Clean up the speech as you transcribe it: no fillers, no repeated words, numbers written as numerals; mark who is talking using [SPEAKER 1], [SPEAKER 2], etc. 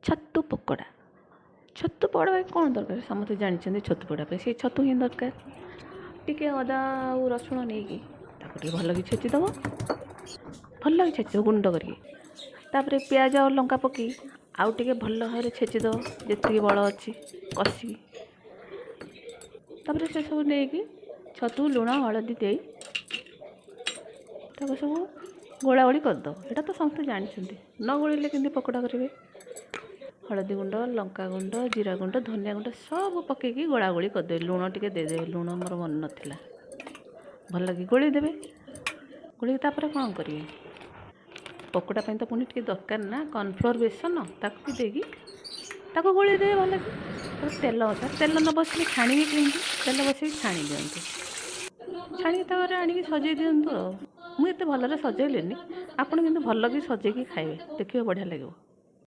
[SPEAKER 1] छतु पकोड़ा। छतु पकोड़ा भाई कौन दरकार समस्ते जानते छतु पकोड़ा से छतु ही दरकार। टिके अदा और रसुण नहीं कि भल कि छेचिदेव भल कि छेचिदेव गुंड करके पियाज और लंका पकई आउ टे भल भाव छेचिदेव जी बल अच्छी कषि से सब नहीं छतु लुण हलदी दे सब गोला गोली करदेव। यहाँ तो समस्त जानते न गोलिले कि पकोड़ा करेंगे। हलदी गुंड लंका गुंड जीरा गुंड धनिया गुंड सब पकईकि गोला गोली करदे। लुण टे देदेवे लुण मोर मन नाला भल कि गोली देवे। गोली कौन करेंगे पकोड़ा तो पुणी टे दरकार ना कॉर्नफ्लोर बेसन ताकू देगी गोली देवे भल कि तेल तेल न बस छाणी कहीं तेल बस छाणी दिंतु छाणी आणिक सजे दिंतु। मुझे भल सजेली आपण कि भल कि सजेकी खाए देखिए बढ़िया लगे।